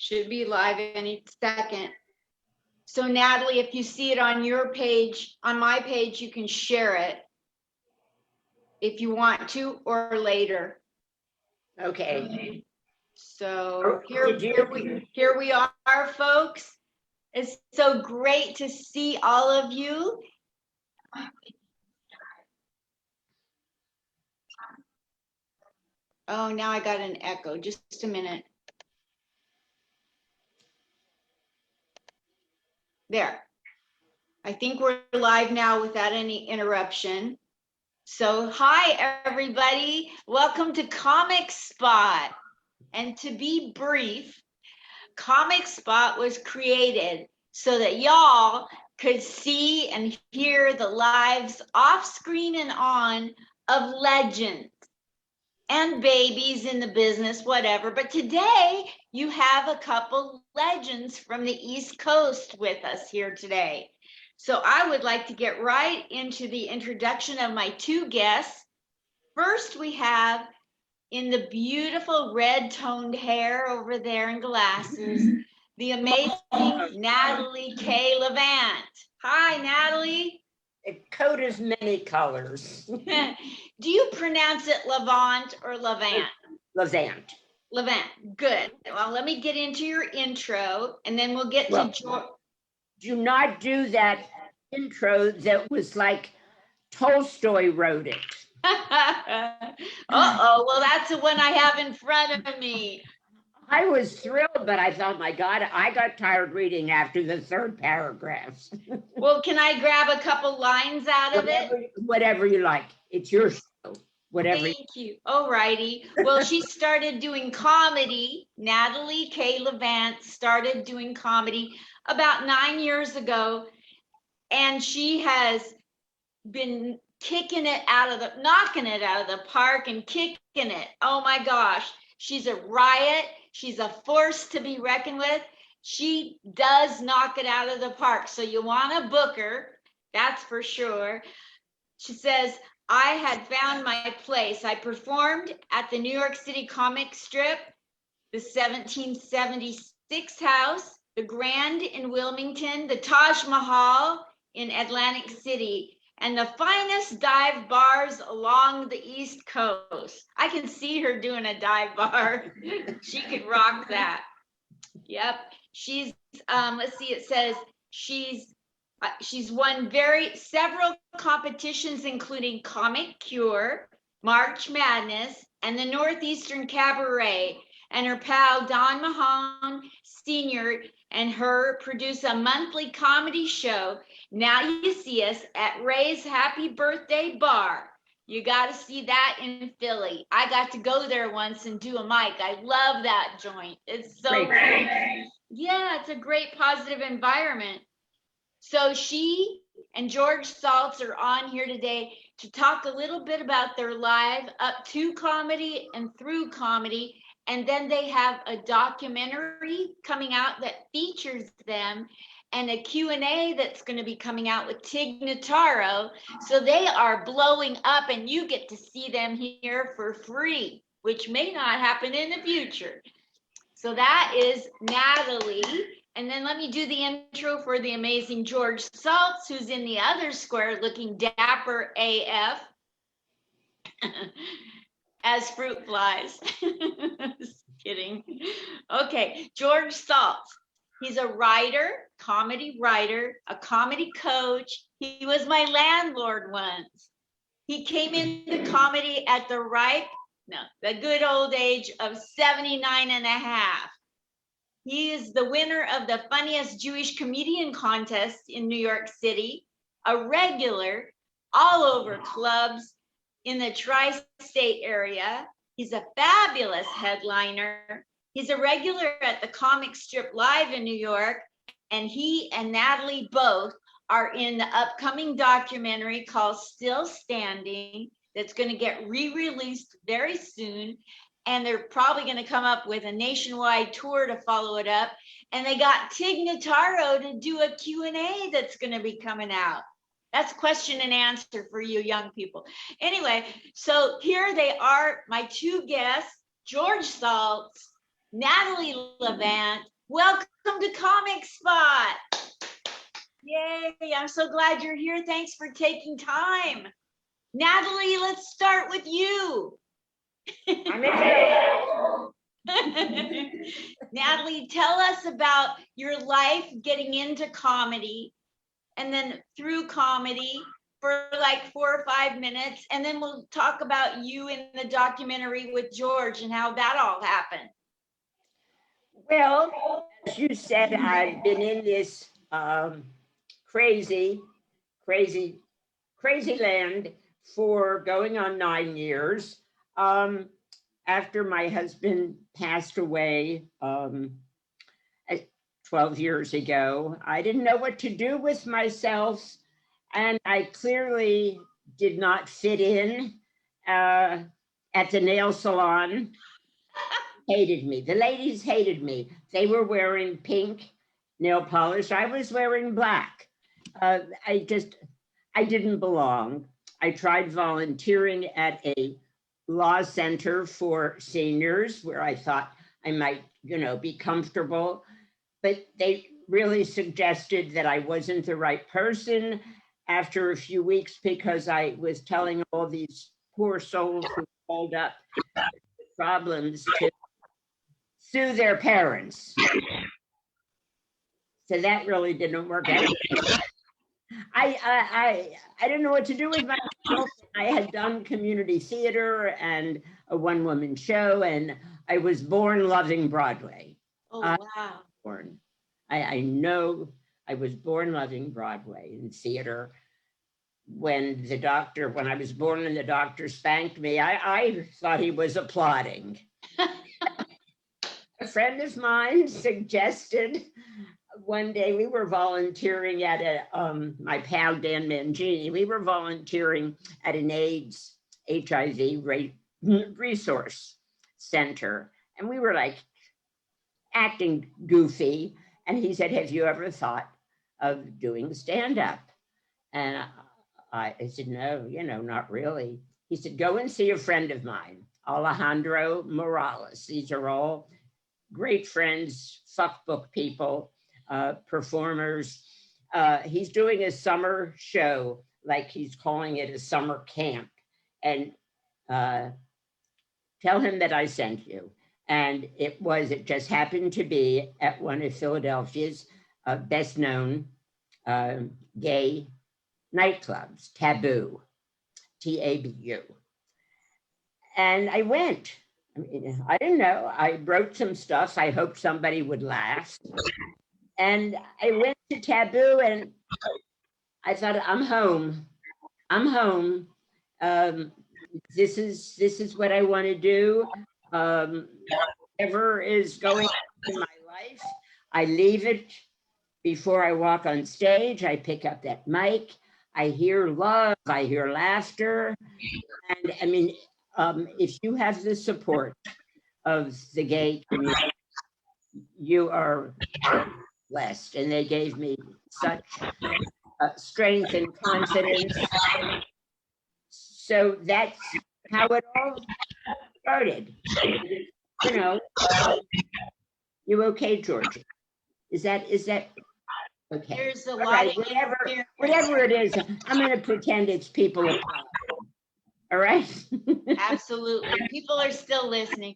Should be live any second. So Natalie, if you see it on your page, on my page, you can share it if you want to, or later. Okay. So here we are, folks. It's so great to see all of you. Oh, now I got an echo. Just a minute. There. I think we're live now without any interruption. So hi, everybody. Welcome to Comic Spot. And to be brief, Comic Spot was created so that y'all could see and hear the lives off screen and on of legends and babies in the business, whatever. But today you have a couple legends from the East Coast with us here today. So I would like to get right into the introduction of my two guests. First, we have in the beautiful red toned hair over there and glasses, the amazing Natalie K. Levant. Hi, Natalie. A coat is many colors. Do you pronounce it Levant or Levant? Levant. Levant, good. Well, let me get into your intro and then we'll get to George. Do not do that intro that was like Tolstoy wrote it. Uh-oh, well, that's the one I have in front of me. I was thrilled, but I thought, my God, I got tired reading after the third paragraph. Well, can I grab a couple lines out of it? Whatever you like. It's your show. Whatever. Thank you. All righty. Well, she started doing comedy. Natalie K. Levant started doing comedy about 9 years ago. And she has been knocking it out of the park and kicking it. Oh my gosh. She's a riot. She's a force to be reckoned with. She does knock it out of the park. So you want to book her. That's for sure. She says, I had found my place. I performed at the New York City comic strip, the 1776 house, the Grand in Wilmington, the Taj Mahal in Atlantic City, and the finest dive bars along the East Coast. I can see her doing a dive bar. She could rock that. Yep. She's, let's see, it says she's won several competitions, including Comic Cure, March Madness, and the Northeastern Cabaret. And her pal Don Mahone Sr. and her produce a monthly comedy show. Now you see us at Ray's Happy Birthday Bar. You got to see that in Philly. I got to go there once and do a mic. I love that joint. It's so cool. Yeah, it's a great positive environment. So she and George Saltz are on here today to talk a little bit about their live up to comedy and through comedy. And then they have a documentary coming out that features them and a Q&A that's going to be coming out with Tig Notaro. So they are blowing up and you get to see them here for free, which may not happen in the future. So that is Natalie. And then let me do the intro for the amazing George Saltz, who's in the other square looking dapper AF as fruit flies. Just kidding. Okay, George Saltz. He's a writer, comedy writer, a comedy coach. He was my landlord once. He came into comedy at the good old age of 79 and a half. He is the winner of the funniest Jewish comedian contest in New York City, a regular all over clubs in the tri-state area. He's a fabulous headliner. He's a regular at the Comic Strip Live in New York, and he and Natalie both are in the upcoming documentary called Still Standing that's going to get re-released very soon. And they're probably going to come up with a nationwide tour to follow it up. And they got Tig Notaro to do a Q&A that's going to be coming out. That's question and answer for you young people. Anyway, so here they are, my two guests, George Saltz Natalie Levant. Welcome to Comic Spot. Yay, I'm so glad you're here. Thanks for taking time. Natalie, let's start with you. I'm in. Natalie, tell us about your life getting into comedy and then through comedy for like 4 or 5 minutes. And then we'll talk about you in the documentary with George and how that all happened. Well, as you said, I've been in this crazy land for going on 9 years. After my husband passed away 12 years ago, I didn't know what to do with myself, and I clearly did not fit in at the nail salon. Hated me. The ladies hated me. They were wearing pink nail polish. I was wearing black. I didn't belong. I tried volunteering at a law center for seniors where I thought I might, be comfortable, but they really suggested that I wasn't the right person after a few weeks because I was telling all these poor souls who called up problems to sue their parents. So that really didn't work out. I didn't know what to do with myself. I had done community theater and a one-woman show, and I was born loving Broadway. Oh, wow. I know I was born loving Broadway and theater. When I was born and the doctor spanked me, I thought he was applauding. A friend of mine suggested one day we were volunteering at my pal Dan Mangini, we were volunteering at an AIDS HIV resource center. And we were like acting goofy. And he said, have you ever thought of doing stand-up? And I said, no, not really. He said, go and see a friend of mine, Alejandro Morales. These are all great friends, fuck book people, performers. He's doing a summer show, like he's calling it a summer camp. And tell him that I sent you. And it just happened to be at one of Philadelphia's best known gay nightclubs, Taboo, TABU. And I went. I didn't know. I wrote some stuff. I hoped somebody would laugh. And I went to Taboo and I thought, I'm home. This is what I want to do. Whatever is going on in my life, I leave it before I walk on stage. I pick up that mic. I hear love. I hear laughter. And I mean, if you have the support of the gay community, you are blessed. And they gave me such strength and confidence. So that's how it all started. You okay, Georgie? Is that okay? There's a All lot right, of whatever it is, I'm going to pretend it's people. All right. Absolutely. People are still listening.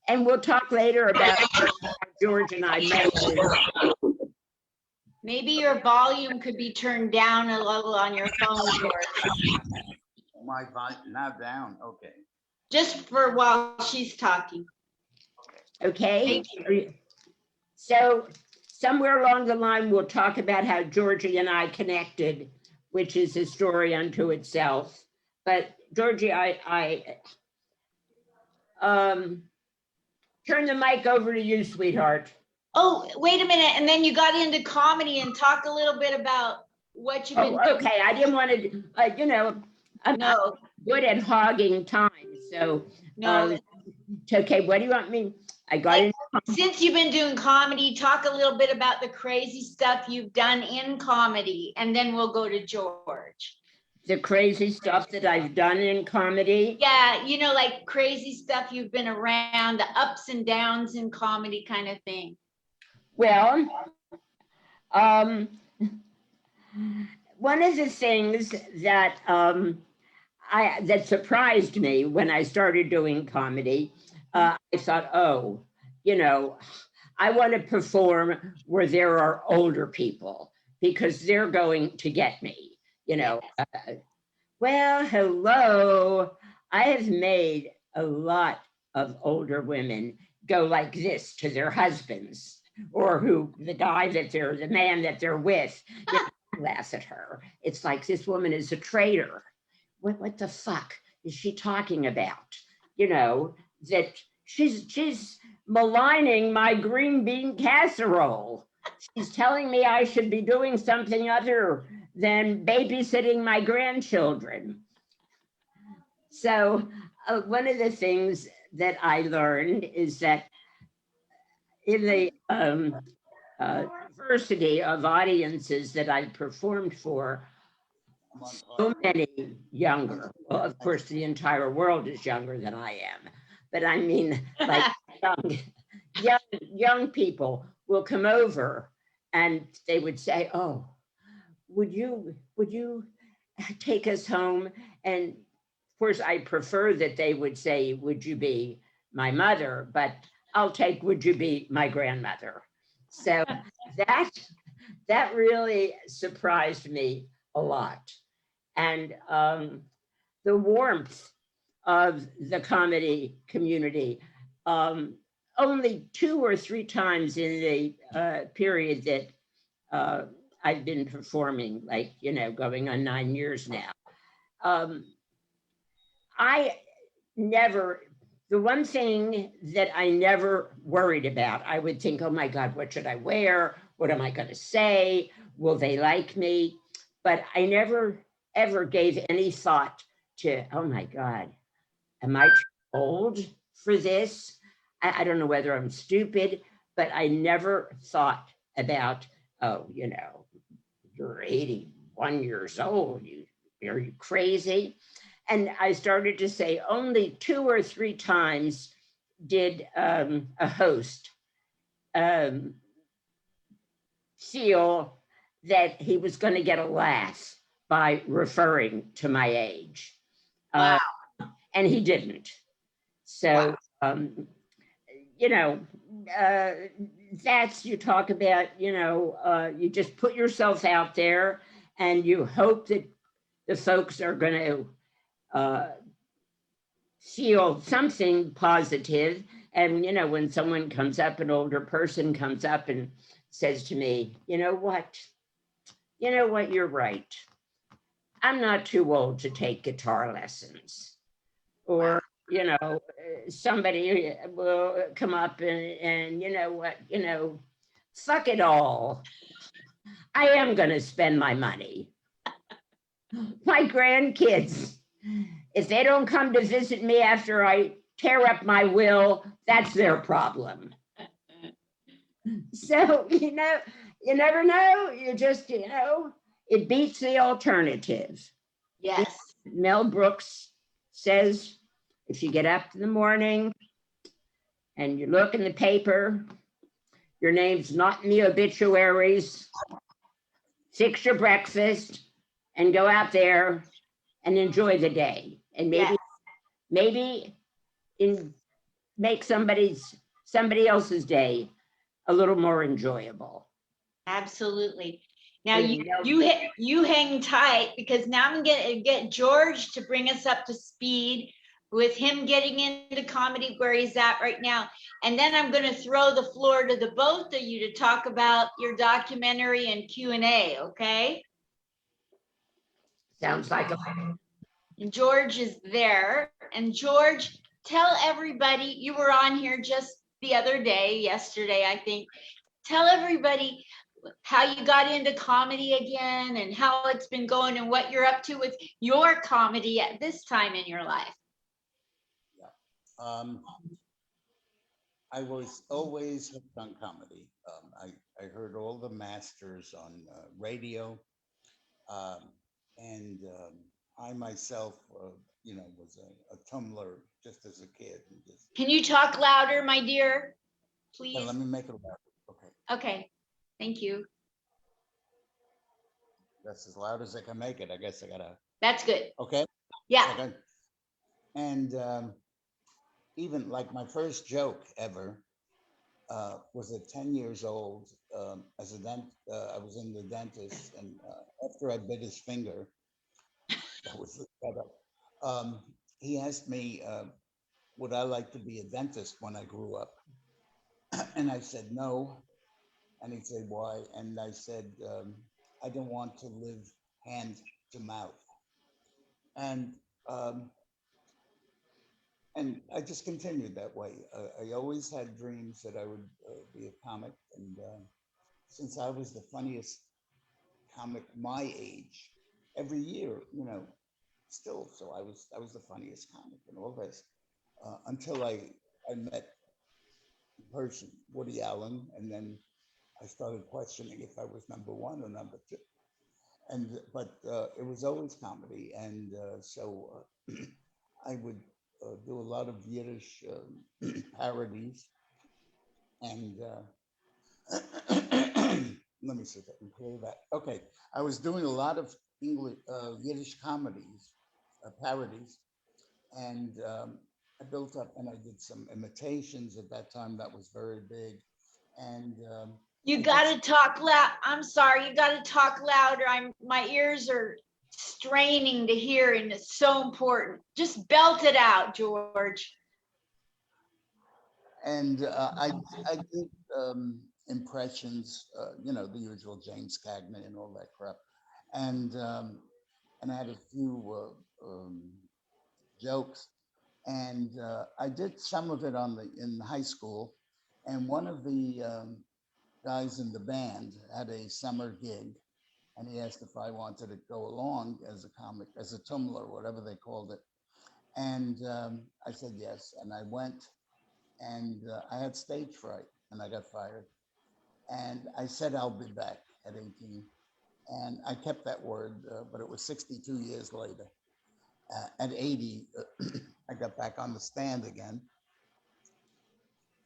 And we'll talk later about how George and I met. Maybe your volume could be turned down a little on your phone, George. My volume now down. Okay. Just for while she's talking. Okay. Thank you. So somewhere along the line, we'll talk about how Georgie and I connected, which is a story unto itself. But Georgie, I turn the mic over to you, sweetheart. Oh, wait a minute. And then you got into comedy and talk a little bit about what you've been doing. Okay, I didn't want to, I'm not good at hogging time. So, No. Okay, what do you want me? I got it. Since you've been doing comedy, talk a little bit about the crazy stuff you've done in comedy, and then we'll go to George. the crazy stuff that I've done in comedy. Yeah, you know, like crazy stuff you've been around, the ups and downs in comedy kind of thing. Well, um, one of the things that that surprised me when I started doing comedy, I thought, oh, you know, I want to perform where there are older people because they're going to get me, you know. Yes. Well, hello. I have made a lot of older women go like this to their husbands or the man that they're with, you know, laugh at her. It's like this woman is a traitor. What the fuck is she talking about? You know, that she's maligning my green bean casserole. She's telling me I should be doing something other than babysitting my grandchildren. So, one of the things that I learned is that in the diversity of audiences that I performed for, so many younger, well, of course, the entire world is younger than I am, but I mean, like young people will come over and they would say, oh, would you take us home? And of course, I prefer that they would say, would you be my mother? But I'll take, would you be my grandmother? So that that really surprised me a lot. And the warmth of the comedy community. Only 2 or 3 times in the period that uh, I've been performing, like, you know, going on 9 years now. Um, I never, the one thing that I never worried about, I would think, oh my God, what should I wear? What am I going to say? Will they like me? But I never, ever gave any thought to, oh my God, am I too old for this? I don't know whether I'm stupid, but I never thought about, oh, you know, you're 81 years old. Are you crazy? And I started to say only 2 or 3 times did a host um, feel that he was going to get a laugh by referring to my age. Wow. And he didn't. So, you know, uh, that's, you talk about, you know, you just put yourself out there and you hope that the folks are going to feel something positive. And, you know, when someone comes up, an older person comes up and says to me, you know what? You know what? You're right. I'm not too old to take guitar lessons. Or, you know, somebody will come up and you know what, you know, fuck it all. I am going to spend my money. My grandkids, if they don't come to visit me after I tear up my will, that's their problem. So, you know, you never know. You just, you know, it beats the alternative. Yes. Mel Brooks says, if you get up in the morning and you look in the paper, your name's not in the obituaries, fix your breakfast and go out there and enjoy the day. And Yes. maybe in make somebody else's day a little more enjoyable. Absolutely. Now And you hang tight because now I'm gonna get George to bring us up to speed with him getting into comedy where he's at right now. And then I'm gonna throw the floor to the both of you to talk about your documentary and Q&A, okay? sounds like a And George is there. And George, tell everybody, you were on here just the other day, yesterday, I think. Tell everybody how you got into comedy again and how it's been going and what you're up to with your comedy at this time in your life. I was always hooked on comedy. I heard all the masters on radio, and I myself, was a tumbler just as a kid. And just, Can you talk louder, my dear, yeah, please? let me make it loud. Okay, Okay, thank you. that's as loud as I can make it. I guess I gotta. That's good. Okay. Yeah. Okay. And even like my first joke ever was at 10 years old. I was in the dentist, and after I bit his finger, that was the setup. He asked me, would I like to be a dentist when I grew up? And I said no. And he said, why? And I said, I don't want to live hand to mouth. And um, and I just continued that way. I always had dreams that I would be a comic, and since I was the funniest comic my age, every year, still, so I was the funniest comic and all this until I met in person Woody Allen, and then I started questioning if I was number one or number two. And but it was always comedy, and so I would do a lot of Yiddish parodies, and let me see if I can clear that. Okay, I was doing a lot of English Yiddish comedies, parodies, and I built up, and I did some imitations at that time. That was very big, and You I did. got to talk loud. I'm sorry. You got to talk louder. My ears are straining to hear, and it's so important. Just belt it out, George. And I did impressions, the usual James Cagney and all that crap, and I had a few jokes, and I did some of it in high school, and one of the guys in the band had a summer gig, and he asked if I wanted to go along as a comic, as a tumbler, whatever they called it, and I said yes, and I went, and I had stage fright, and I got fired, and I said I'll be back at 18, and I kept that word, but it was 62 years later. At 80, I got back on the stand again,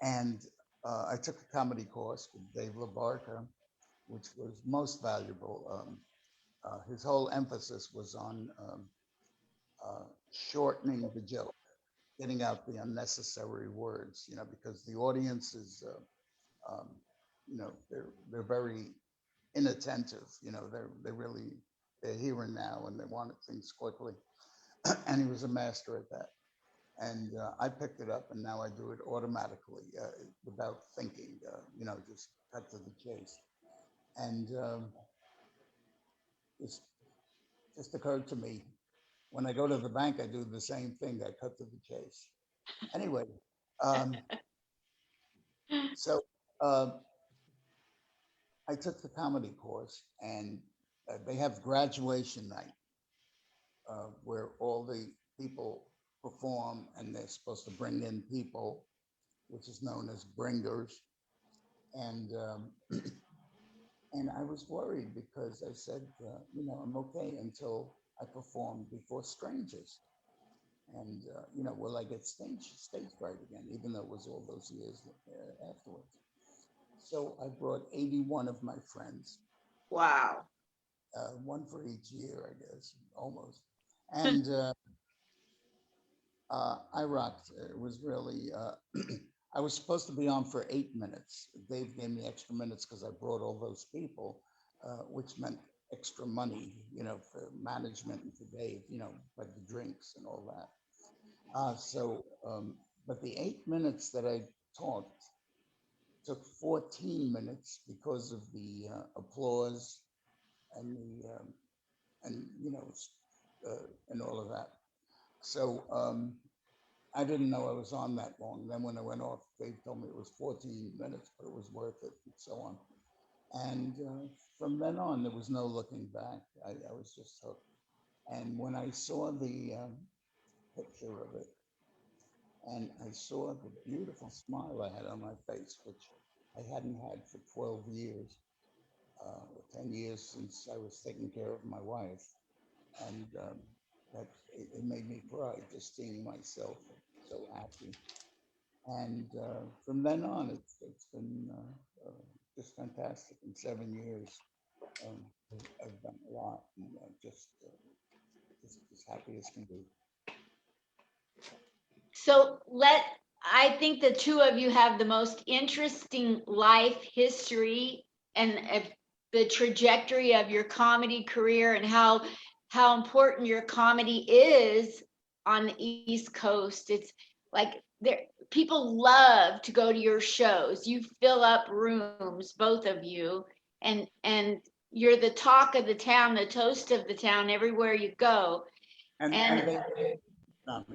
and I took a comedy course with Dave LaBarca, which was most valuable. His whole emphasis was on shortening the joke, getting out the unnecessary words, because the audience is, they're very inattentive. They're here and now, and they want things quickly. And he was a master at that. And I picked it up, and now I do it automatically without thinking. Just cut to the chase. And it's just occurred to me when I go to the bank, I do the same thing. I cut to the chase. Anyway, um, so uh, I took the comedy course, and they have graduation night where all the people perform, and they're supposed to bring in people, which is known as bringers. And and I was worried because I said, I'm okay until I perform before strangers. And will I get stage fright again, even though it was all those years afterwards? So I brought 81 of my friends, Wow. one for each year, I guess, almost. And I rocked. It was really, I was supposed to be on for 8 minutes. Dave gave me extra minutes because I brought all those people, which meant extra money, for management and for Dave, like the drinks and all that. But the 8 minutes that I talked took 14 minutes because of the applause and and all of that. So I didn't know I was on that long. Then when I went off, they told me it was 14 minutes, but it was worth it, and so on. And from then on, there was no looking back. I was just hooked. And when I saw the picture of it, and I saw the beautiful smile I had on my face, which I hadn't had for 12 years, 10 years since I was taking care of my wife. And that it made me cry just seeing myself so happy. And from then on, it's been just fantastic. In 7 years, um, I've done a lot, and just as happy as can be. So I think the two of you have the most interesting life history and the trajectory of your comedy career and how important your comedy is on the East Coast. It's like there people love to go to your shows. You fill up rooms, both of you, and you're the talk of the town, the toast of the town everywhere you go. And And they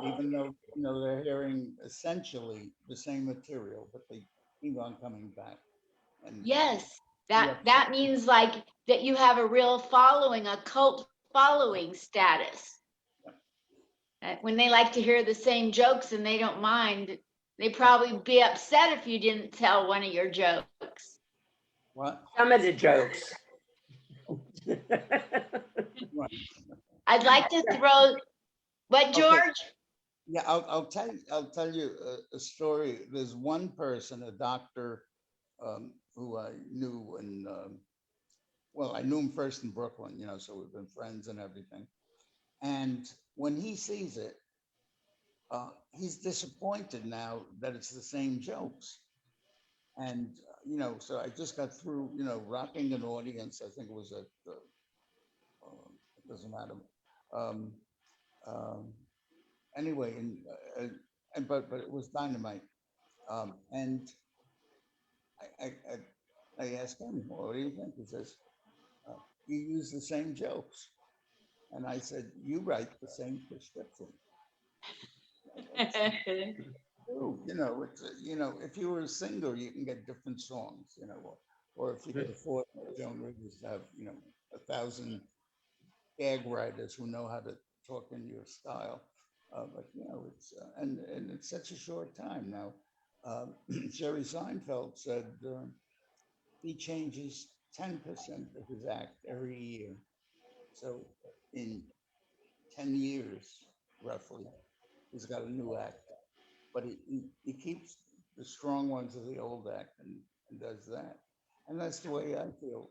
even though they're hearing essentially the same material, but they keep on coming back. And yes, yeah, that means like that you have a real following, a cult following status. When they like to hear the same jokes and they don't mind, they probably be upset if you didn't tell one of your jokes. what? Some of the jokes. What? I'd like to throw what, Okay. George? Yeah, I'll tell you a story. There's one person, a doctor, who I knew, and well, I knew him first in Brooklyn, so we've been friends and everything. And when he sees it, he's disappointed now that it's the same jokes. And so I just got through, rocking an audience. I think it was at it doesn't matter. Um, um, anyway, and but it was dynamite. And I, I I asked him, well, what do you think? He says, uh, you use the same jokes. And I said, you write the same prescription. That's true. If you were a singer, you can get different songs, or if you could afford Joan Rivers to have, 1,000 gag writers who know how to talk in your style. But it's and it's such a short time now. Jerry Seinfeld said he changes 10% of his act every year. So in 10 years, roughly, he's got a new act. But he keeps the strong ones of the old act and does that. And that's the way I feel.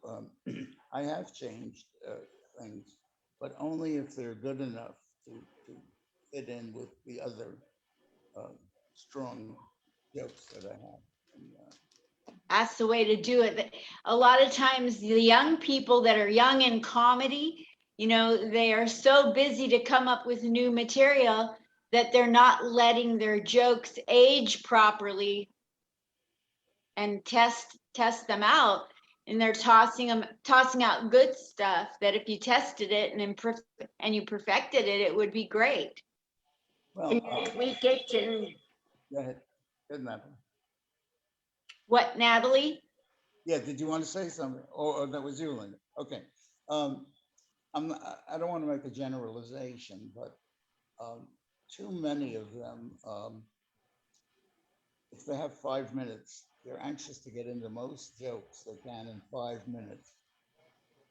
I have changed things, but only if they're good enough to fit in with the other uh, strong jokes that I have. And, That's the way to do it. A lot of times, the young people that are young in comedy, they are so busy to come up with new material that they're not letting their jokes age properly and test them out. And they're tossing out good stuff that if you tested it and you perfected it, it would be great. And well, you tweak it and go ahead. Good enough. What, Natalie? Yeah, did you want to say something? Or that was you, Linda. Okay. Um, I don't want to make a generalization, but um, too many of them, if they have 5 minutes, they're anxious to get into most jokes they can in 5 minutes.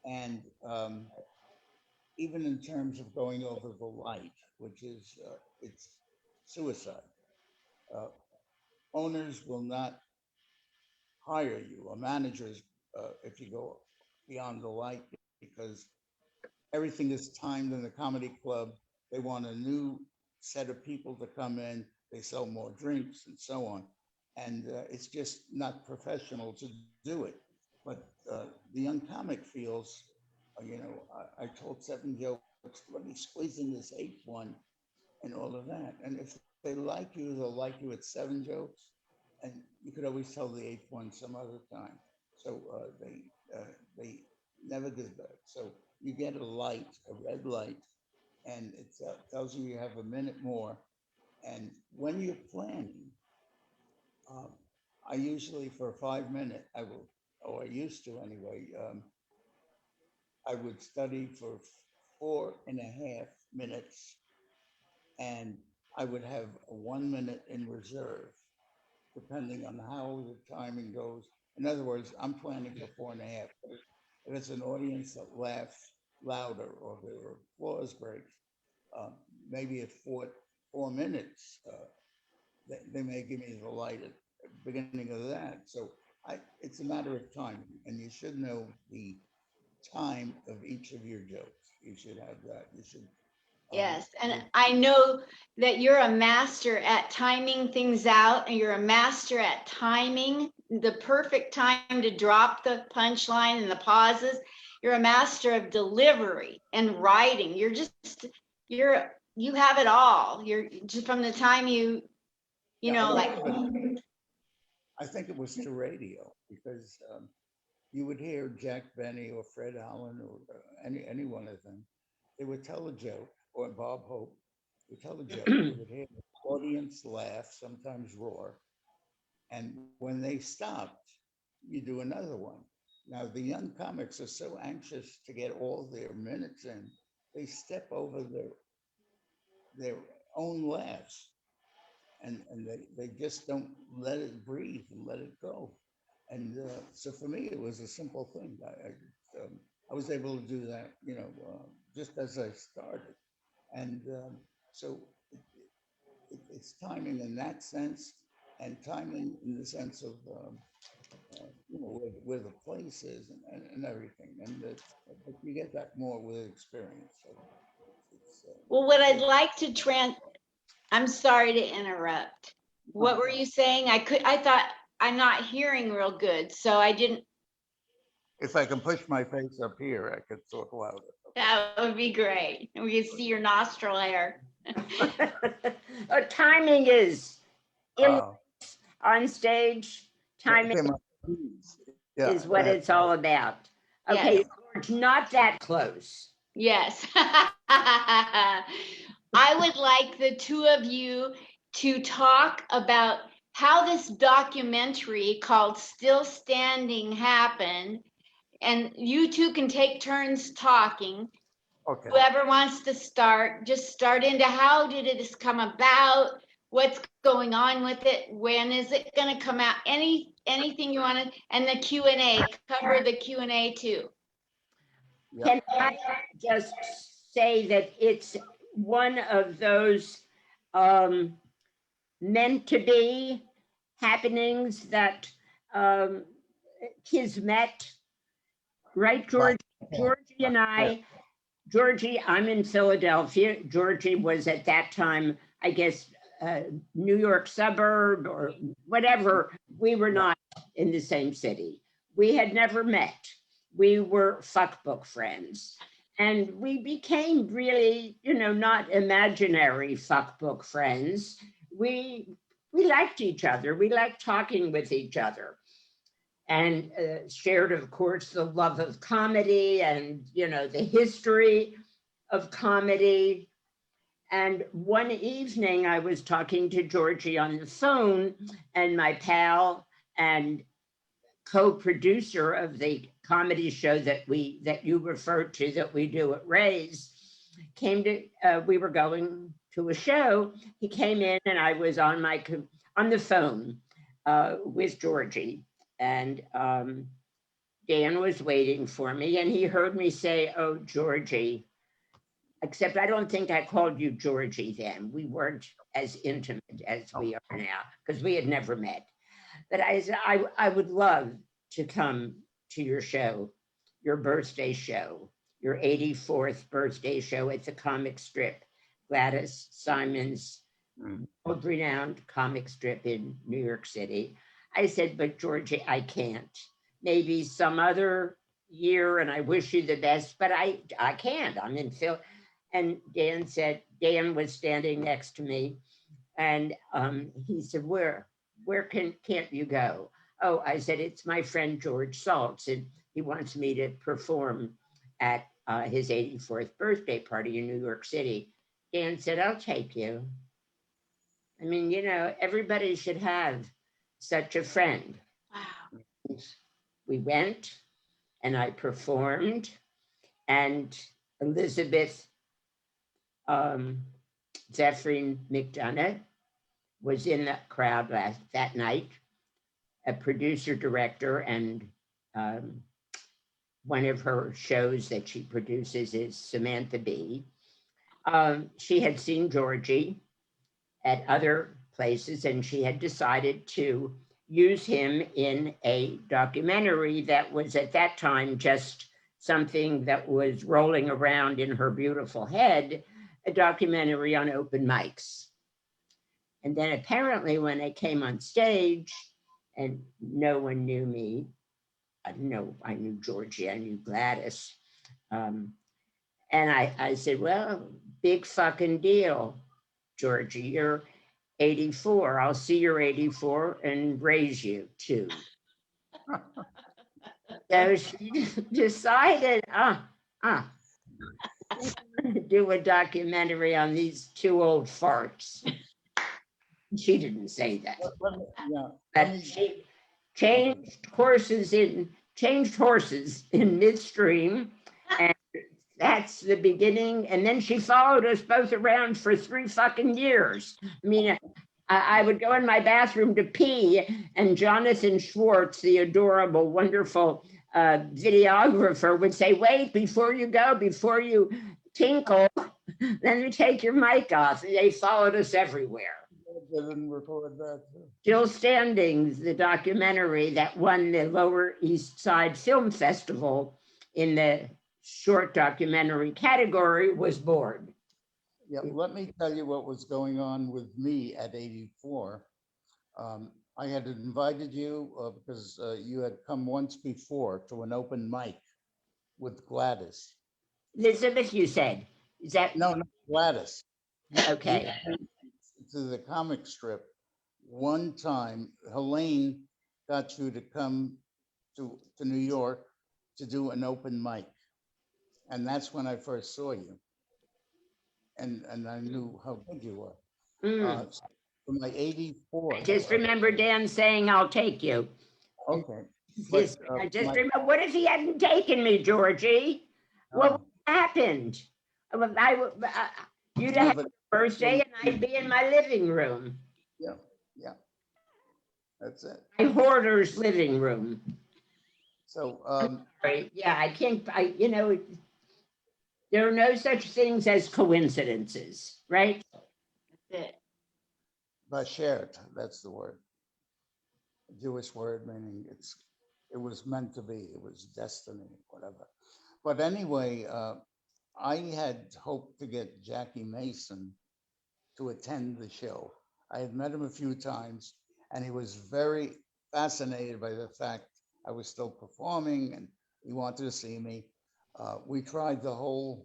And even in terms of going over the light, which is it's suicide. Uh, Owners will not hire you, or managers, if you go beyond the light, because everything is timed in the comedy club. They want a new set of people to come in. They sell more drinks and so on. And it's just not professional to do it. But the young comic feels, I told 7 jokes, let me squeeze in this eighth one and all of that. And if they like you, they'll like you at 7 jokes. And you could always tell the eighth one some other time. So they never did that. So you get a light, a red light, and it tells you have a minute more. And when you're planning, um, I usually for a 5 minute, I will, or I used to anyway, I would study for 4.5 minutes, and I would have a 1 minute in reserve, depending on how the timing goes. In other words, I'm planning for 4.5, but if it's an audience that laughs louder or their applause breaks, maybe at 4 minutes, they may give me the light at the beginning of that. So it's a matter of time, and you should know the time of each of your jokes. You should have that. You should. Yes, and I know that you're a master at timing things out, and you're a master at timing the perfect time to drop the punchline and the pauses. You're a master of delivery and writing. You have it all. You're just from the time you Yeah, a know, lot like, of it, I think it was to radio because you would hear Jack Benny or Fred Allen or any one of them. They would tell a joke, or Bob Hope would tell a joke. You would hear the audience laugh, sometimes roar, and when they stopped, you do another one. Now the young comics are so anxious to get all their minutes in, they step over their own laughs, and they just don't let it breathe and let it go. And so for me, it was a simple thing. I was able to do that, just as I started. And so it's timing in that sense, and timing in the sense of, where the place is and everything. But you get that more with experience. So well, what I'd like to I'm sorry to interrupt. What were you saying? I thought I'm not hearing real good, so I didn't. if I can push my face up here, I could talk louder. That would be great. And we can see your nostril hair. Timing is Oh, on stage. Timing yeah, is what it's all about. Okay, Yes. George, not that close. Yes. I would like the two of you to talk about how this documentary called Still Standing happened. And you two can take turns talking. Okay. Whoever wants to start, just start into how did it come about? What's going on with it? When is it going to come out? Anything you want to, and the Q&A, cover the Q&A too. Can I just say that it's one of those meant to be happenings that kismet, right, George? Georgie and I, Georgie, I'm in Philadelphia. Georgie was at that time, I guess, New York suburb or whatever. We were not in the same city. We had never met. We were fuckbook friends. And we became really, not imaginary fuckbook friends. We liked each other. We liked talking with each other. And shared, of course, the love of comedy and, the history of comedy. And one evening I was talking to Georgie on the phone, and my pal and co-producer of the comedy show that you referred to that we do at Ray's we were going to a show. He came in and I was on the phone with Georgie. And Dan was waiting for me, and he heard me say, "Oh, Georgie," except I don't think I called you Georgie then. We weren't as intimate as we are now because we had never met. But I said, I would love to come to your show, your birthday show, your 84th birthday show at the comic strip, Gladys Simon's world-renowned comic strip in New York City. I said, but Georgie, I can't. Maybe some other year, and I wish you the best, but I can't. I'm in Phil. And Dan was standing next to me, and he said, where can't you go? Oh, I said, it's my friend George Saltz, and he wants me to perform at his 84th birthday party in New York City. Dan said, I'll take you. I mean, everybody should have such a friend. Wow. We went and I performed, and Elizabeth Zephyrin McDonough was in the crowd that night, a producer director, and one of her shows that she produces is Samantha Bee. She had seen Georgie at other places, and she had decided to use him in a documentary that was at that time just something that was rolling around in her beautiful head, a documentary on open mics. And then apparently, when I came on stage, and no one knew me, I knew Georgie, I knew Gladys. Um, and I said, well, big fucking deal, Georgie. You're 84. I'll see you're 84 and raise you too. So she decided, do a documentary on these two old farts. She didn't say that, Yeah. but she changed horses in midstream, and that's the beginning. And then she followed us both around for 3 fucking years. I mean, I would go in my bathroom to pee, and Jonathan Schwartz, the adorable, wonderful videographer, would say, wait, before you go, before you tinkle, let me take your mic off. And they followed us everywhere. Didn't record that too. Still Standing, the documentary that won the Lower East Side Film Festival in the short documentary category, was born. Yeah, let me tell you what was going on with me at 84. I had invited you because you had come once before to an open mic with Gladys. Elizabeth, you said, is that? No, not Gladys. Okay. You came to the comic strip one time. Helene got you to come to New York to do an open mic. And that's when I first saw you. And I knew how good you were. So for my 84. I just remember Dan saying, I'll take you. Okay. I just remember, what if he hadn't taken me, Georgie? What happened? You'd have a birthday and I'd be in my living room. Yeah, yeah. That's it. My hoarder's living room. So, right. Yeah, I can't, there are no such things as coincidences, right? That's it. Bashert, that's the word. A Jewish word meaning it was meant to be, it was destiny, whatever. But anyway, I had hoped to get Jackie Mason to attend the show. I had met him a few times, and he was very fascinated by the fact I was still performing, and he wanted to see me. We tried for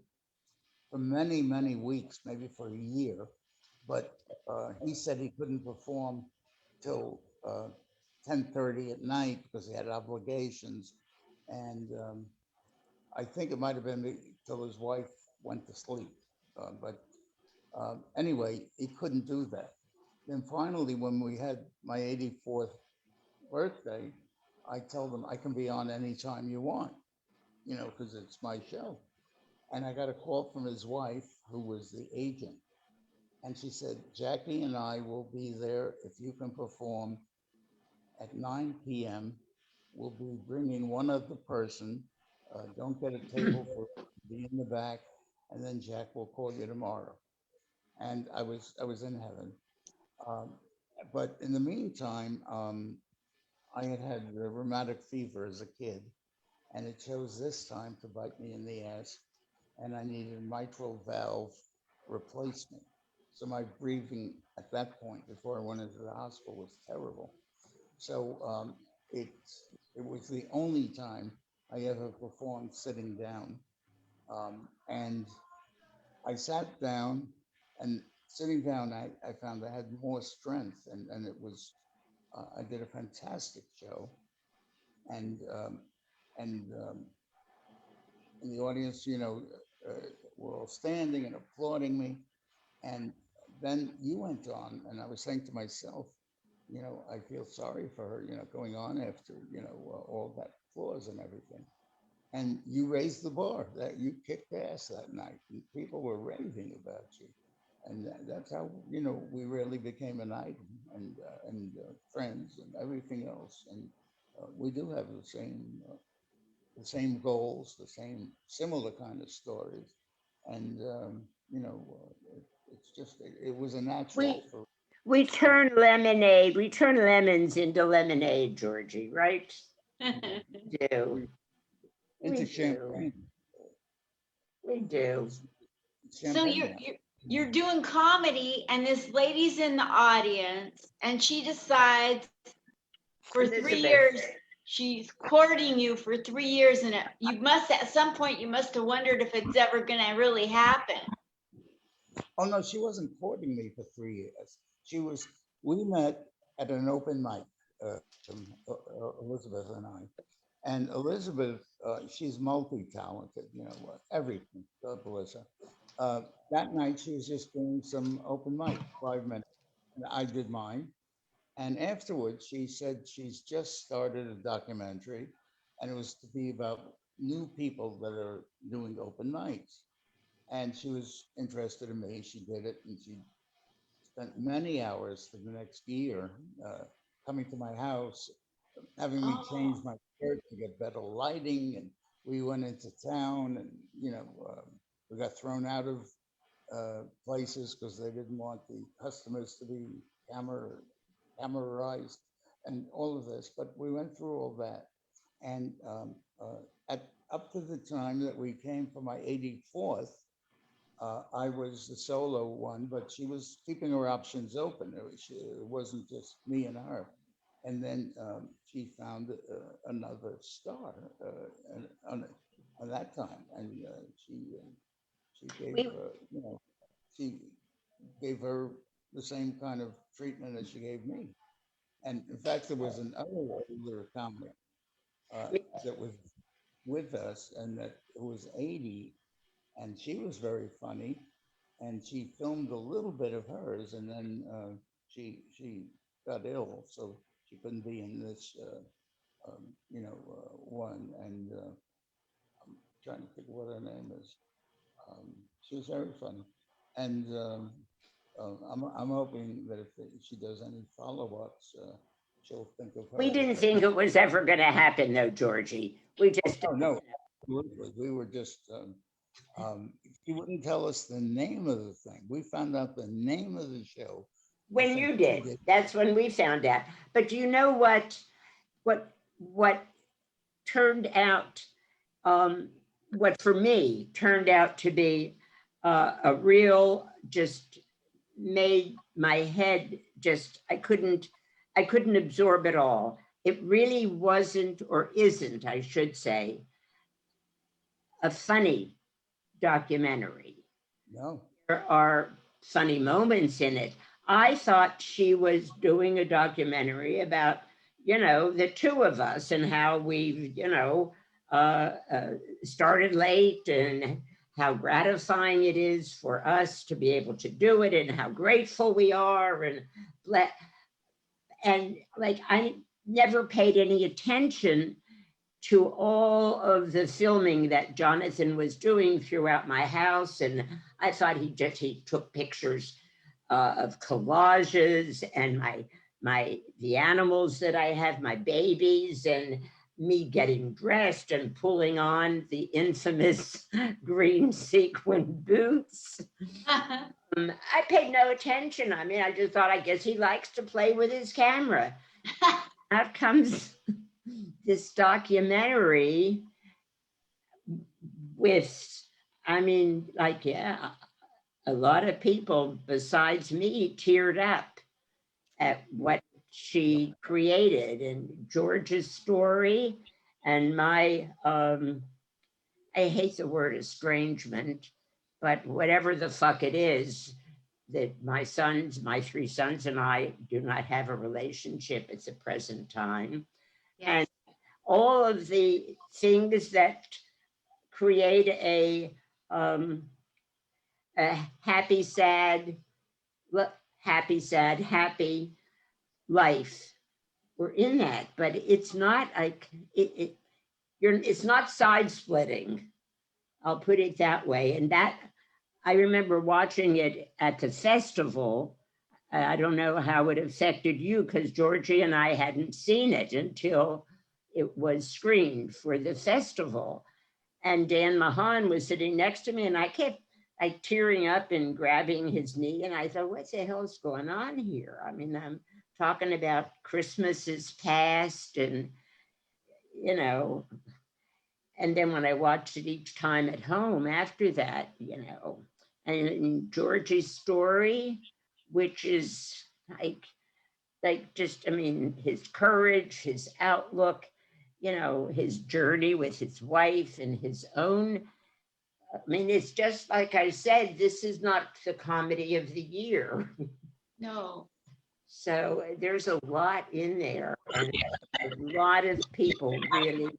many, many weeks, maybe for a year, but he said he couldn't perform till 10:30 at night because he had obligations. And I think it might have been till his wife went to sleep. But anyway, he couldn't do that. Then finally, when we had my 84th birthday, I told him I can be on anytime you want, because it's my show. And I got a call from his wife, who was the agent. And she said, Jackie and I will be there if you can perform at 9 p.m. We'll be bringing one other person. Don't get a table for be in the back. And then Jack will call you tomorrow. And I was in heaven. But in the meantime, I had a rheumatic fever as a kid, and it chose this time to bite me in the ass, and I needed mitral valve replacement. So my breathing at that point, before I went into the hospital, was terrible. So it was the only time I ever performed sitting down, and I sat down, and sitting down, I found I had more strength, and it was I did a fantastic show, and um, and in the audience, were all standing and applauding me. And then you went on, and I was saying to myself, I feel sorry for her, going on after, all that applause and everything. And you raised the bar, that you kicked ass that night, and people were raving about you. And that's how, we really became an item, and friends and everything else. And we do have the same goals, the same similar kind of stories. and you know, it's just it was a natural for. We turn lemonade, we turn lemons into lemonade, Georgie, right? We do. Into We do. champagne. We do. It's So champagne. you're doing comedy, and this lady's in the audience, and she decides for 3 Elizabeth. years she's courting you for 3 years, and you must at some point you must have wondered if it's ever going to really happen. Oh no, she wasn't courting me for 3 years. She was. We met at an open mic, Elizabeth and I. And Elizabeth, she's multi-talented. You know, everything. God bless her. That night, she was just doing some open mic, 5 minutes, and I did mine. And afterwards, she said she's just started a documentary, and it was to be about new people that are doing open mics. And she was interested in me. She did it, and she spent many hours for the next year coming to my house, having me change my shirt to get better lighting. And we went into town, and we got thrown out of places because they didn't want the customers to be cameraized and all of this. But we went through all that, and at up to the time that we came for my 84th. I was the solo one, but she was keeping her options open. It wasn't just me and her. And then she found another star on that time, and she gave she gave her the same kind of treatment as she gave me. And in fact, there was another older comic that was with us, and that was 80, and she was very funny, and she filmed a little bit of hers, and then she got ill, so she couldn't be in this one. And I'm trying to think what her name is. She was very funny, and I'm hoping that if she does any follow-ups, she'll think of her. We didn't think it was ever going to happen, though, Georgie. We just no, we were just. She wouldn't tell us the name of the thing. We found out the name of the show when you did. That's when we found out. But do you know what turned out? What for me turned out to be a real, just made my head just I couldn't absorb it all. It really wasn't, or isn't, I should say, a funny documentary. No. There are funny moments in it. I thought she was doing a documentary about, the two of us and how we've, started late, and how gratifying it is for us to be able to do it, and how grateful we are. And like, I never paid any attention to all of the filming that Jonathan was doing throughout my house. And I thought he took pictures of collages and the animals that I have, my babies, and me getting dressed and pulling on the infamous green sequin boots. I paid no attention. I mean, I just thought, I guess he likes to play with his camera. Out comes this documentary with, a lot of people besides me teared up at what she created, and George's story, and my, I hate the word estrangement, but whatever the fuck it is, that my 3 sons and I do not have a relationship at the present time. Yes. And all of the things that create a happy, sad, happy life were in that, but it's not like it's not side splitting. I'll put it that way. And that, I remember watching it at the festival. I don't know how it affected you, because Georgie and I hadn't seen it until it was screened for the festival. And Dan Mahan was sitting next to me, and I kept like tearing up and grabbing his knee. And I thought, what the hell's going on here? I mean, I'm talking about Christmas is past and, you know, and then when I watched it each time at home after that, you know, and Georgie's story, which is like just, I mean, his courage, his outlook, you know, his journey with his wife and his own. I mean, it's just like I said, this is not the comedy of the year. No. So there's a lot in there, and a lot of people really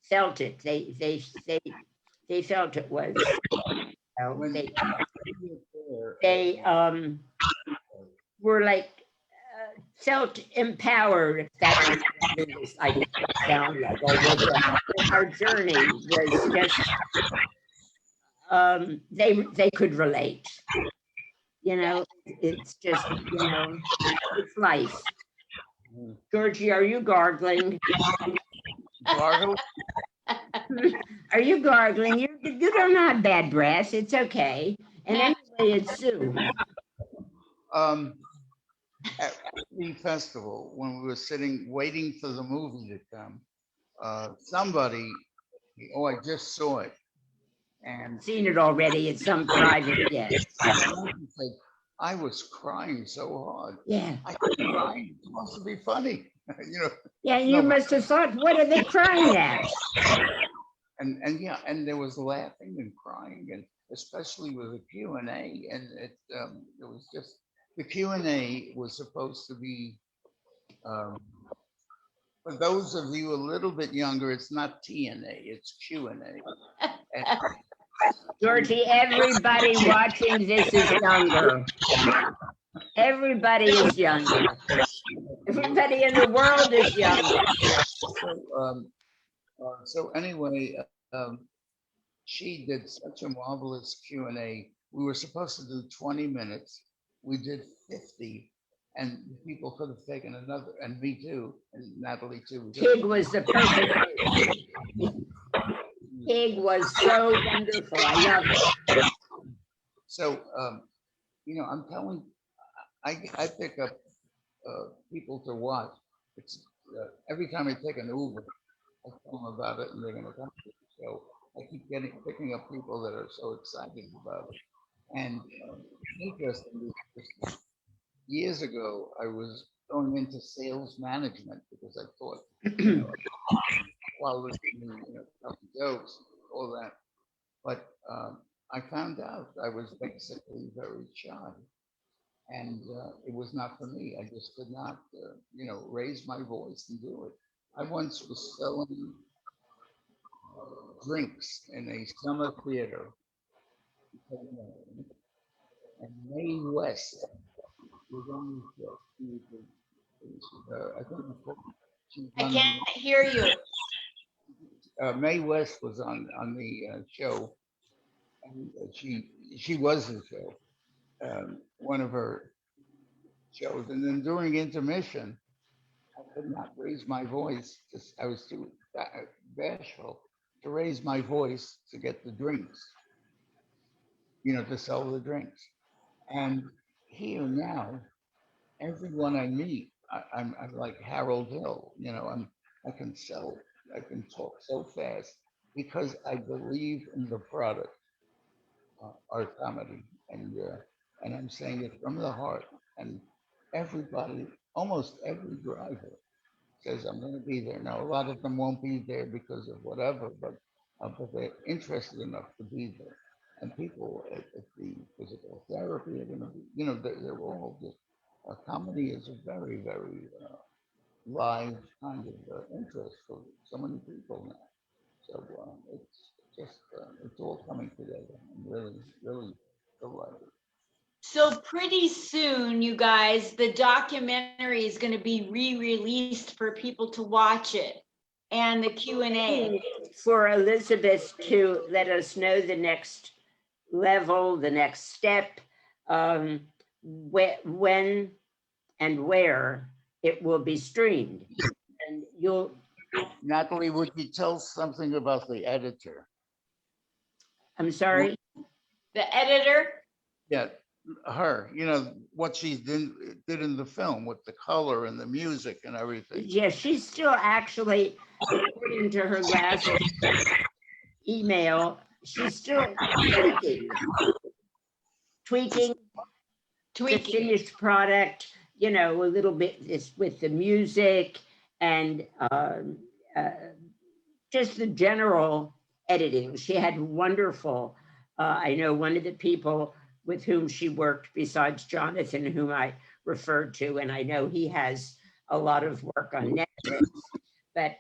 felt it. They felt it was. When They there, were like felt empowered. That's I sound like our journey was just they could relate. You know, it's just, you know, it's life. Georgie, are you gargling? gargle, Are you gargling? You don't have bad breath. It's okay. And anyway, it's Sue. at the festival, when we were sitting waiting for the movie to come, somebody, oh, I just saw it, and Seen it already at some private, yes. he said, I was crying so hard. Yeah. I was crying. It's supposed to be funny, you know. Yeah, you No, must have thought, what are they crying at? and yeah, and there was laughing and crying, and especially with the Q&A, and it was just the Q&A was supposed to be. For those of you a little bit younger, it's not TNA, it's Q&A. And Georgie, everybody watching this is younger. Everybody is younger. Everybody in the world is younger. so anyway, she did such a marvelous Q&A. We were supposed to do 20 minutes. We did 50, and people could have taken another, and me too, and Natalie too. Pig was the perfect. Pig was so wonderful. I love it. So, you know, I'm telling, I pick up people to watch. It's every time I take an Uber, I tell them about it, and they're going to come to the show. I keep picking up people that are so excited about it. And interesting, years ago, I was going into sales management because I thought, you know, while listening to, you know, jokes, all that. But I found out I was basically very shy, and it was not for me. I just could not, you know, raise my voice and do it. I once was selling drinks in a summer theater, and Mae West was on the show. I think she I won. can't hear you. Mae West was on the show, and she was the show, one of her shows, and then during intermission, I could not raise my voice. I was too bashful to raise my voice to get the drinks, you know, to sell the drinks. And here now, everyone I meet, I'm like Harold Hill, you know, I can sell, I can talk so fast because I believe in the product, our comedy, and I'm saying it from the heart. And everybody, almost every driver, says I'm going to be there. Now, a lot of them won't be there because of whatever, but they're interested enough to be there. And people at the physical therapy are going to be, you know, they're all just, comedy is a very, very live kind of interest for so many people now. So it's just, it's all coming together. I'm really, really delighted. So pretty soon, you guys, the documentary is going to be re-released for people to watch it, and the Q&A. For Elizabeth to let us know the next level, the next step, when and where it will be streamed. And you'll, Natalie, would you tell something about the editor? I'm sorry. The editor? Yeah, her, you know, what she did in the film with the color and the music and everything. Yeah, she's still actually, according to her last email, she's still tweaking the finished product, you know, a little bit with the music and just the general editing. She had wonderful, I know one of the people with whom she worked besides Jonathan, whom I referred to, and I know he has a lot of work on Netflix, but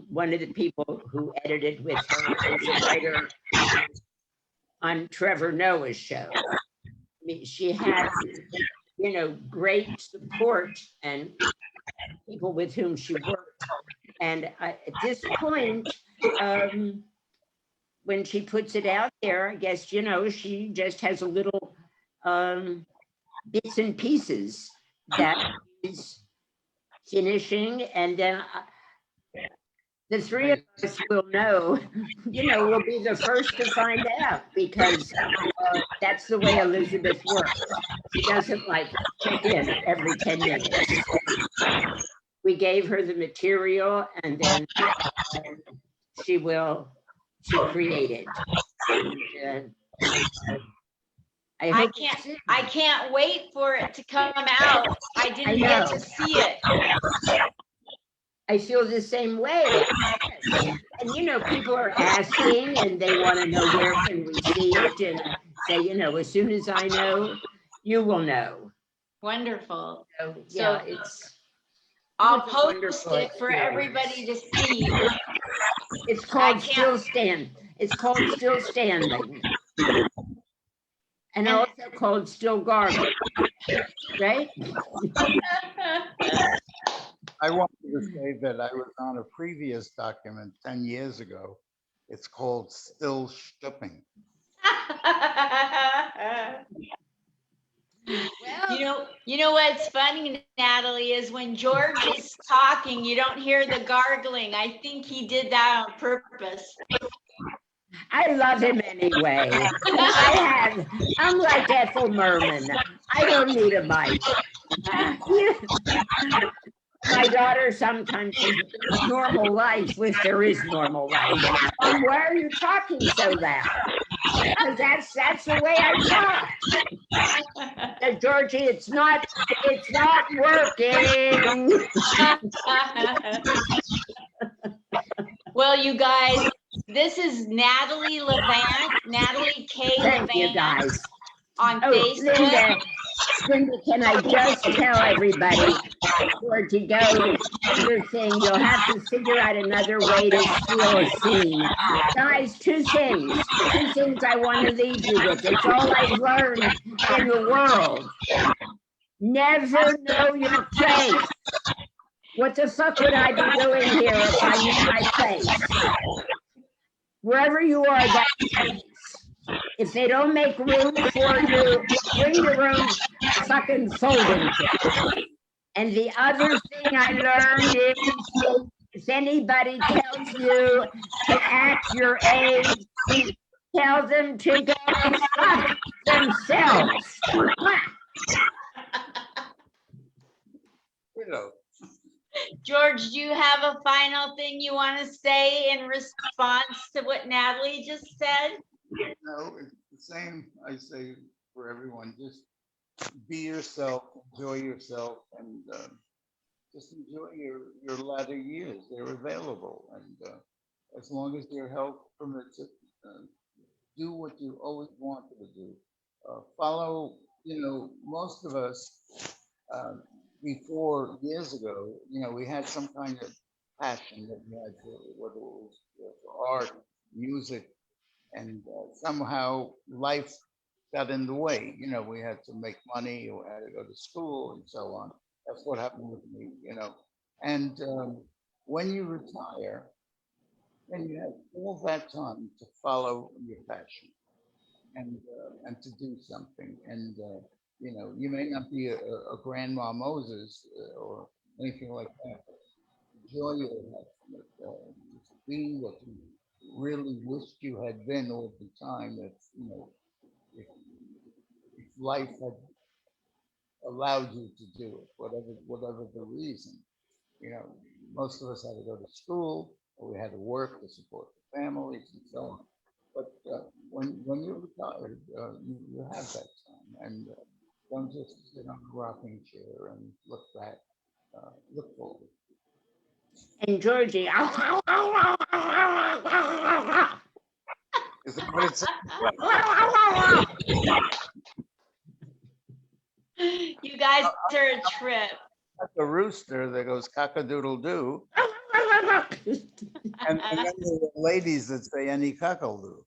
one of the people who edited with her is a writer on Trevor Noah's show. I mean, she had, you know, great support and people with whom she worked. And at this point, when she puts it out there, I guess, you know, she just has a little bits and pieces that is finishing. And then the three of us will know, you know, we'll be the first to find out because that's the way Elizabeth works. She doesn't like check in every 10 minutes. We gave her the material and then she create it. And, I can't wait for it to come out. I didn't get to see it. I feel the same way. And, you know, people are asking and they want to know where can we see it. And I say, you know, as soon as I know, you will know. Wonderful. So, yeah, I'll post it for everybody to see. It's called Still Stand. It's called Still Standing. And also called Still Garden. Right? I wanted to say that I was on a previous document 10 years ago. It's called Still Shipping. Well, you know what's funny, Natalie, is when George is talking, you don't hear the gargling. I think he did that on purpose. I love him anyway. I'm like Ethel Merman. I don't need a mic. My daughter sometimes says, normal life, if there is normal life. And why are you talking so loud? Because that's the way I talk. Georgie, it's not working. Well, you guys, this is Natalie Levant, Natalie K. Thank Levant you guys. on Facebook. Linda, can I just tell everybody before you go your thing, you'll have to figure out another way to steal a scene. Guys, two things I want to leave you with. It's all I've learned in the world. Never know your place. What the fuck would I be doing here if I knew my place? Wherever you are, that's place. If they don't make room for you, bring the room fucking folding to. And the other thing I learned is if anybody tells you to act your age, tell them to go fuck themselves. You know. George, do you have a final thing you want to say in response to what Natalie just said? No, it's the same I say for everyone. Just be yourself, enjoy yourself, and just enjoy your latter years. They're available. And as long as your health permits it, do what you always wanted to do. Follow, you know, most of us, before years ago, you know, we had some kind of passion that we had for, whether it was for art, music, and somehow life got in the way. You know, we had to make money, or had to go to school, and so on. That's what happened with me, you know. And when you retire, then you have all that time to follow your passion and to do something. And you know, you may not be a grandma Moses or anything like that. But enjoy your life. Just be really wished you had been all the time. If you know, if, if life had allowed you to do it, whatever the reason. You know, most of us had to go to school, or we had to work to support the families and so on. But when you're retired, you have that time, and don't just sit on a rocking chair and look back, look forward. And Georgie, Is that what it's You guys are a trip. like a rooster that goes cock-a-doodle-doo, and then there are ladies that say any cockle-doo.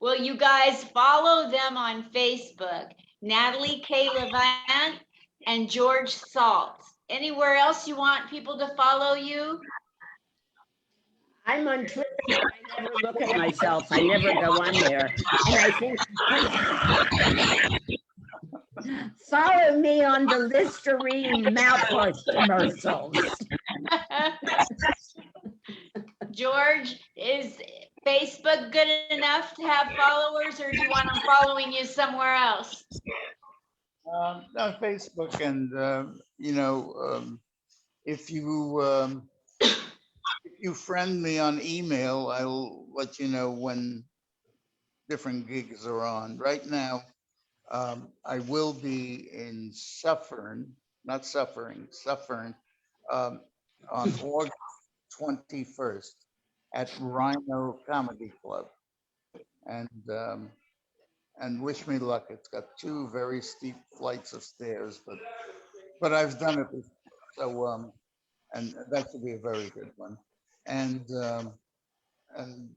Well, you guys follow them on Facebook, Natalie K. Levant and George Saltz. Anywhere else you want people to follow you? I'm on Twitter. I never look at myself. I never go on there. And I think follow me on the Listerine mouthwash commercials. George, is Facebook good enough to have followers, or do you want them following you somewhere else? On Facebook, and you know, if you friend me on email, I'll let you know when different gigs are on. Right now, I will be in Suffern, not Suffering, Suffern, on August 21st at Rhino Comedy Club, and wish me luck. It's got 2 very steep flights of stairs, but I've done it before, so and that should be a very good one. And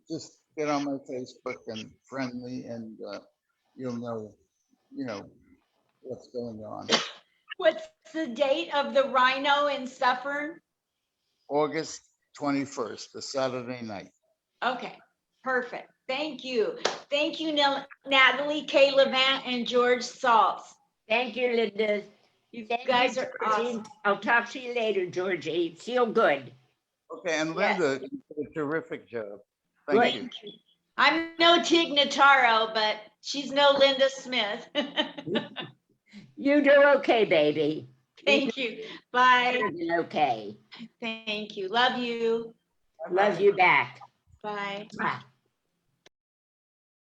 just get on my Facebook and friend me, and you'll know, you know, what's going on. What's the date of the Rhino in Suffern? August 21st, the Saturday night. Okay, perfect. Thank you. Thank you, Natalie K. Levant and George Saltz. Thank you, Linda. You Thank guys you, are Georgie. awesome. I'll talk to you later, Georgie. Feel good. Okay, and Yes. Linda, you did a terrific job. Thank you. I'm no Tig Notaro, but she's no Linda Smith. You do okay, baby. Thank you. Bye. Better than okay. Thank you. Love you. Love you back. Bye. Bye.